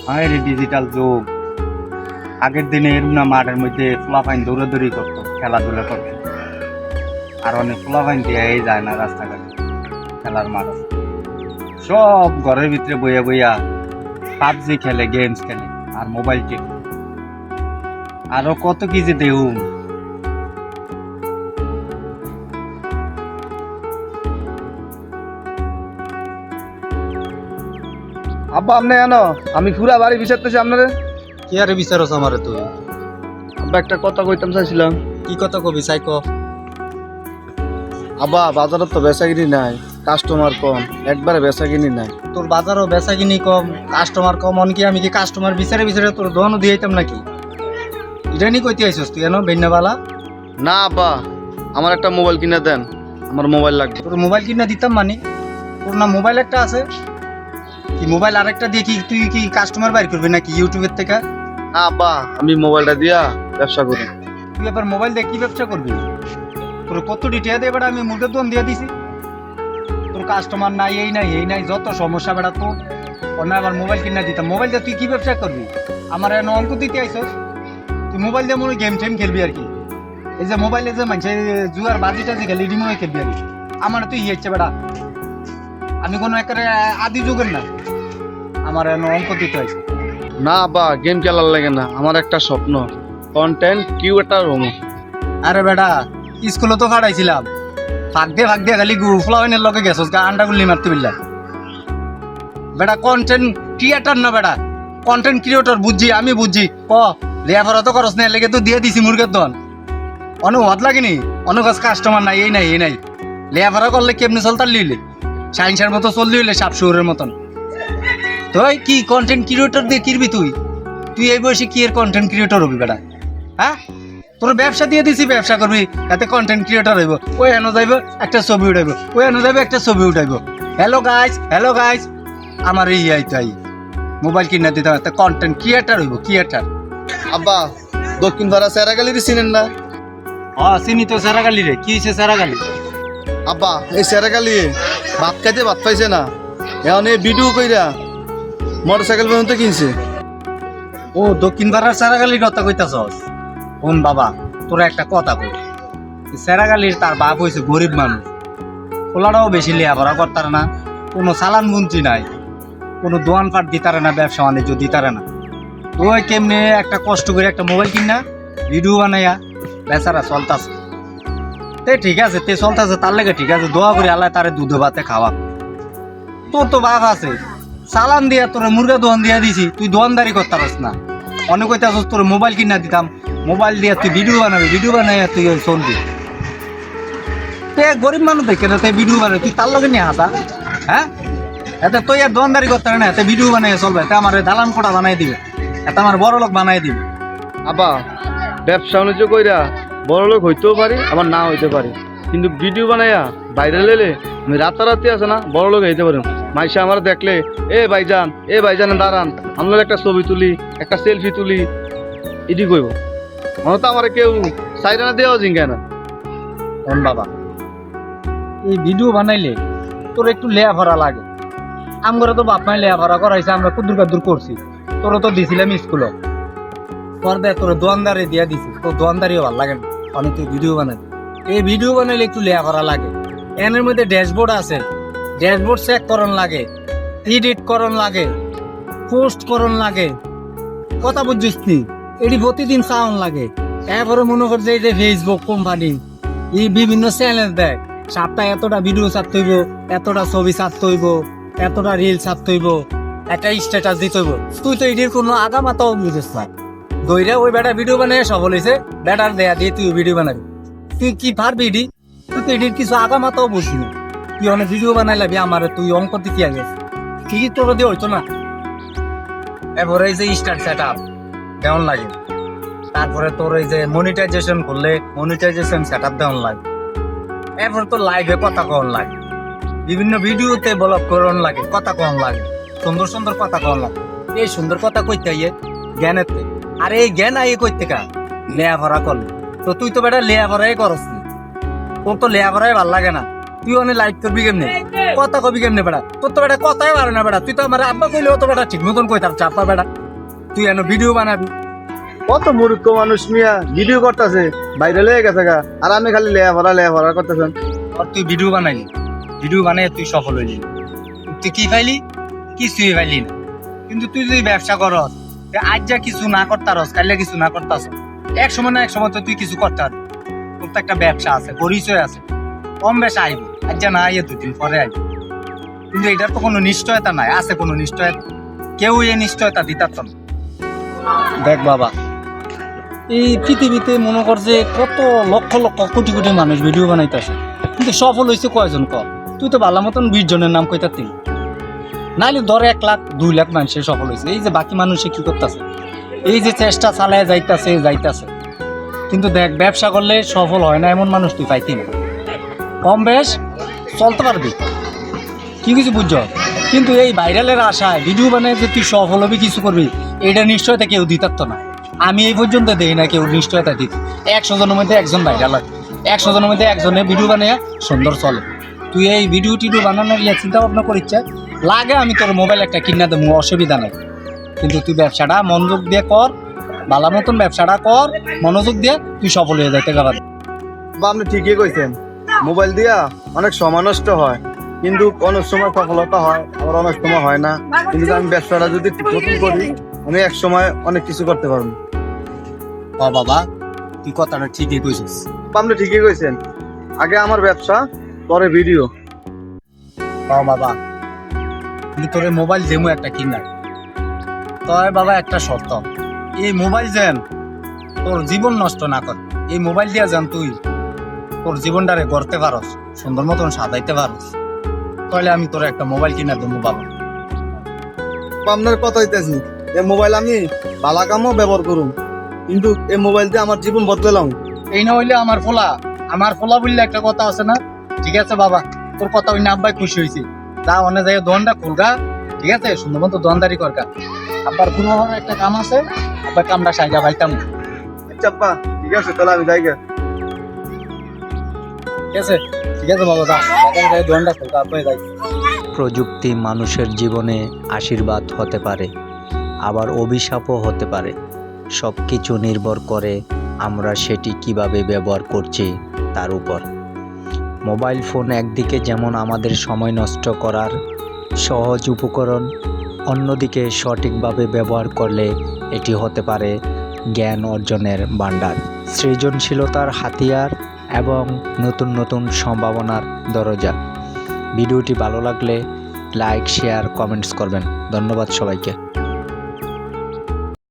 হায় রে ডিজিটাল যুগ। আগের দিনে এরম না মাঠের মধ্যে পোলাপাইন দৌড়াদৌড়ি করতো, খেলাধুলা করতো। আর অনেক পোলাপাইন দিয়ে যায় না রাস্তাঘাটে, খেলার মাঠ আছে। সব ঘরের ভিতরে বইয়া বইয়া পাবজি খেলে, গেমস খেলে আর মোবাইল টেপে। আরো কত কি যে দেহুম। আব্বা আপনি জানো আমি পুরা বাড়ি বিচারতেছি আপনারে। কি আরে বিচারছ আমারে তুই? আব্বা একটা কথা কইতাম চাইছিলাম। কি কথা কবি সাইকো? আব্বা বাজারে তো বেচাকিনি নাই, কাস্টমার কম, একবারে বেচাকিনি নাই। তোর বাজারও বেচা কিনি কম, কাস্টমার কম, অনকি আমি কি কাস্টমার বিচারে বিচারে তোর দোকানও দিয়েতাম নাকি? এটা নি কইতে আইছস তুই এনো বেন্নাবালা? না আব্বা, আমার একটা মোবাইল কিনে দেন, আমার মোবাইল লাগবে। তোর মোবাইল কিনা দিতাম মানে? তোর না মোবাইল একটা আছে, কি মোবাইল আরেকটা দিয়ে কি তুই কি কাস্টমার বাইর করবি নাকি ইউটিউবের থেকে? না আব্বা, আমি মোবাইলটা দিয়া ব্যবসা করি। তুই এবার মোবাইল দিয়ে কি ব্যবসা করবি? তোর কত ডিটিয়া দিয়ে বেড়া আমি মুরগের দোকান দিয়ে দিছি। তোর কাস্টমার নাই, এই নাই এই নাই, যত সমস্যা বেড়া তোর। অন্য আবার মোবাইল কিনা দিতাম, মোবাইল দিয়ে তুই কি ব্যবসা করবি? আমার এনে অঙ্ক দিতে আইসস? তুই মোবাইল দিয়ে মনে গেম টেম খেলবি আর কি। এই যে মোবাইলে যে মানুষ জুয়ার বাজি টাজি খেলি রিমোয়ে খেলবি আর কি। আমার তুই ইয়েছে বেড়া, আমি কোনো একেবারে আদি যুগের না, আমার এনে অঙ্ক দিতে আইসে। না আব্বা, গেম খেলার লাগে না, আমার একটা স্বপ্ন কন্টেন্ট ক্রিয়েটর হবো। আরে বেটা স্কুলে তো কাটাইছিলাম, ফাঁক দিয়ে খালি ফ্লাওয়াইনের লগে গেছস গা আন্ডা গুলি মারতে বিল্লা। বেটা কন্টেন্ট ক্রিয়েটর না বেটা, কন্টেন্ট ক্রিয়েটর বুঝছি আমি বুঝছি। ক লেয়াফারা তো করস না, লেগে তো দিয়ে দিছি মুরগের দন। অনেক হাত লাগেনি, অনেক কাস্টমার নাই, এই নাই এই নাই। লেয়াফারা করলে কেমনি চলতার লিলে সাইন্সের মতো চললি হইলে সাপ শুয়োরের মতন। তুই কি কন্টেন্ট ক্রিয়েটর দিয়ে কিরবি তুই? তুই এই বয়সে কি এর কন্টেন্ট ক্রিয়েটর হবি বেটা? হ্যাঁ, তোর ব্যবসা দিয়ে দিছি, ব্যবসা করবি, এতে কন্টেন্ট ক্রিয়েটর হইব। ওই এনো যাইব একটা ছবি উঠাইব, ওই এনো যাইব একটা ছবি উঠাইব। হ্যালো গাইস, আমার এই আইতাই মোবাইল কিনা দিতাম, একটা কন্টেন্ট ক্রিয়েটর হইব, ক্রিয়েটর। আব্বা, দক্ষিণ ভাড়া সেরাগালির চিনেন না? চিনি তো সেরাগালি রে, কি হয়েছে সেরাগালি? আব্বা এই সেরাগালি ভাত খাইতে ভাত পাইছে না, এখন এই ভিডিও কইরা মোটরসাইকেল পর্যন্ত কিনছে। ও দক্ষিণ পাড়ার সেরাগালির কথা কইতাছস? কোন বাবা, তোরা একটা কথা কই, সেরাগালির তার বাপ হয়েছে গরিব মানুষ, পোলাটাও বেশি লেয়াপড়া করতারে না, কোনো চালান গুনতি নাই, কোনো দোয়ান পাট দিতারে না, ব্যবসা বাণিজ্য দিতারে না। ওই কেমনে একটা কষ্ট করে একটা মোবাইল কিনা ভিডিও বানাইয়া বেচারা চলতাছে। তে ঠিক আছে, তে চলতাছে তার লেগে ঠিক আছে, দোয়া করি আল্লাহ তারে দুধ ভাতে খাওয়া। তোর তো বাপ আছে, চালান দিয়া তোর মুরগা দোয়ান দিয়া দিছি, তুই দোয়ানদারি করতে পারস না। অনেক কইতে আসস তোর মোবাইল কিনা দিতাম, মোবাইল দিয়া তুই ভিডিও বানাবি, ভিডিও বানাইয়া তুই চলবি। তুই এক গরিব মানুষ দেখে না, তুই ভিডিও বানাবি, তুই তার লগে নিয়ে হাসা? হ্যাঁ, এতে তুই আর দোয়ানদারি করতে পারে না, এতে ভিডিও বানাইয়া চলবে, এতে আমার দালান কোটা বানাই দিবে, এতে আমার বড় লোক বানাই দিবে। আব্বা, ব্যবসা বাণিজ্য কইরা বড় লোক হইতেও পারি, আবার না হইতে পারি, কিন্তু ভিডিও বানাইয়া ভাইরাল হলে আমি রাতারাতি আছে না বড় লোক হইতে পারি। মাইসা আমার দেখলে এ ভাইজান দাঁড়ান, আমরা একটা ছবি তুলি, একটা সেলফি তুলি, এটি কইব। মনে তো আমার কেউ সাইরানা দেওয়া জিঙ্গায় না। কোন বাবা, এই ভিডিও বানাইলে তোর একটু লেয়া ভরা লাগে। আমরা তো বাপ মাই লেয়া ভরা করাইছে, আমরা কুদুর কাদুর করছি, তোর তো দিছিলাম স্কুলে, পর দে তোর দোয়ানদারি দিয়া দিছি, তোর দোয়ানদারিও ভালো লাগে না, অনেক তুই ভিডিও বানাবি। এই ভিডিও বানাইলে একটু লেয়া ভরা লাগে। এনের মধ্যে ড্যাশবোর্ড আছে, ড্যাশবোর্ড চেক করন লাগে, এডিট করন লাগে, পোস্ট করন লাগে, কথা বুঝছিস নি? এটি প্রতিদিন চাওন লাগে। এরপরে মনে করছে এই যে ফেসবুক কোম্পানি এই বিভিন্ন চ্যানেল দেয়, সপ্তাহে এতটা ভিডিও ছাড়তে হইব, এতটা ছবি ছাড়তে হইব, এতটা রিল ছাড়তে হইব, একটা স্ট্যাটাস দিতে হইব। তুই তো এটির কোনো আগা মাথাও বুঝিস না, দইরা ওই বেটা ভিডিও বানাই সফল হয়েছে, বেটার দেয়া দিয়ে তুই ভিডিও বানাবি। তুই কি পারবি এডি? তুই তো এটির কিছু আগা মাথাও বুঝবি না, তুই অনেক ভিডিও বানাই লাবি আমার, তুই অঙ্ক দিতে আগে কি তোর দিয়ে হইতো না। এরপরে এই যে স্টার্ট সেট আপ দেওয়ান লাগে, তারপরে তোর এই যে মনিটাইজেশন করলে মনিটাইজেশন সেট আপ দেওয়ান লাগে, এরপরে তো লাইভে কথা কন লাগে, বিভিন্ন ভিডিওতে ব্লগ করন লাগে, কথা কন লাগে, সুন্দর সুন্দর কথা কন লাগে। এই সুন্দর কথা কইতে আইয়ে জ্ঞানের, আর এই জ্ঞান আইয়ে কইতে কা লেয়া ভরা করলে। তো তুই তো বেটা লেয়া ভরাই করস নি, তোর তো লেয়া ভরাই ভাল লাগে না, তুই অনেক লাইক করবি কেমনে, কথা কবি কেমনে বেটা, তোর তো বেটা কথাই পারে না বেটা, তুই তো আমার আব্বা কইলেও তো বেটা ঠিক মতন কই তার চাপা বেটা, তুই এনে ভিডিও বানাবি। কত মূর্খ মানুষ মিয়া ভিডিও করতেছে, বাইরে লেগে গেছে গা, আর আমি খালি লেয়া ভরা করতেছেন। আর তুই ভিডিও বানাইলি, ভিডিও বানাই তুই সফল হইলি, তুই কি পাইলি, কিছুই পাইলি না। কিন্তু তুই যদি ব্যবসা করস, আজ যা কিছু না করতারস, কাইলে কিছু না করতাস, এক সময় না এক সময় তো তুই কিছু করতে পারবি। তোর তো একটা ব্যবসা আছে, পরিচয় আছে, কম বেশা আইব, আজ যা না আইয়ে 2 দিন পরে আইব। কিন্তু এটার তো কোনো নিশ্চয়তা নাই, আছে কোনো নিশ্চয়তা, কেউ এই নিশ্চয়তা দিতার তো না। দেখ বাবা, এই পৃথিবীতে মনে কর যে কত লক্ষ লক্ষ কোটি কোটি মানুষ ভিডিও বানাইতেছে, কিন্তু সফল হয়েছে কয়জন কর? তুই তো ভালো মতন 20 জনের নাম কইতা তিন, নাইলে ধরে 1 লাখ 2 লাখ মানুষের সফল হয়েছে। এই যে বাকি মানুষে কি করতেছে, এই যে চেষ্টা চালায় যাইতাছে, কিন্তু দেখ ব্যবসা করলে সফল হয় না এমন মানুষ তুই পাইতি না। কম বেশ চলতে পারবি, কি কিছু বুঝছ, কিন্তু এই ভাইরালের আশায় ভিডিও বানায় যে তুই সফল হবি কিছু করবি, এটা নিশ্চয়তা কেউ দিতারতো না। আমি এই পর্যন্ত দেই না কেউ নিশ্চয়তা দিত। 100 জনের মধ্যে একজন ভাইরাল হয়, 100 জনের মধ্যে একজনে ভিডিও বানিয়ে সুন্দর চলে। তুই এই ভিডিও টিডিও বানানোর চিন্তা ভাবনা করিচ্ছে, লাগে আমি তোর মোবাইল একটা কিনা দেবো, অসুবিধা নাই। কিন্তু তুই ব্যবসাটা মনোযোগ দিয়ে কর, ভালো মতন ব্যবসাটা কর, মনোযোগ দিয়ে তুই সফল হয়ে যেতে পারবি। বা আপনি ঠিকই কইছেন, মোবাইল দিয়া অনেক সময় নষ্ট হয়, কিন্তু অনেক সময় সফলতা হয়, আবার অনেক সময় হয় না। কিন্তু আমি ব্যবসাটা যদি ঠিক মতন করি, আমি এক সময় অনেক কিছু করতে পারবো। ও বাবা, তুই কথাটা ঠিকই কইছিস। আপনি ঠিকই কইছেন, আগে আমার ব্যবসা, পরে ভিডিও। ও বাবা, কিন্তু তোর মোবাইল দেমো একটা কিনা, তবে বাবা একটা শর্ত, এই মোবাইল যেন তোর জীবন নষ্ট না কর। এই মোবাইল দিয়া যেন তুই তোর জীবনটারে গড়তে পারস, সুন্দর মতন সাজাইতে পারস, তাহলে আমি তোর একটা মোবাইল কিনা দেবো বাবা। আপনার কথা হইতেছি, এই মোবাইল আমি ভালো কামও ব্যবহার করুন, কিন্তু এই মোবাইল দিয়ে আমার জীবন বদলাম। এই না হইলে আমার ফোলা বললে একটা কথা আছে না। ঠিক আছে বাবা, তোর কথা হইলে আব্বাই খুশি হয়েছে, যা অনেক জায়গায় দোকানটা খুলগা, ঠিক আছে, সুন্দর মতো দোকানদারি করগা। আব্বার কোনো একটা কাম আছে, আব্বার কামটা সাইগা ভাইতাম। চাপ্পা ঠিক আছে, তাহলে আমি যাই গে। ঠিক আছে, ঠিক আছে বাবা, যা দোকানটা খুলগা, আব্বাই যাই। প্রযুক্তি মানুষের জীবনে আশীর্বাদ হতে পারে, আবার অভিশাপও হতে পারে। সব কিছু নির্ভর করে আমরা সেটি কিভাবে ব্যবহার করছি তার উপর। মোবাইল ফোন একদিকে যেমন আমাদের সময় নষ্ট করার সহজ উপকরণ, অন্যদিকে সঠিকভাবে ব্যবহার করলে এটি হতে পারে জ্ঞান অর্জনের ভাণ্ডার, সৃজনশীলতার হাতিয়ার এবং নতুন নতুন সম্ভাবনার দরজা। ভিডিওটি ভালো লাগলে লাইক, শেয়ার, কমেন্টস করবেন। ধন্যবাদ সবাইকে।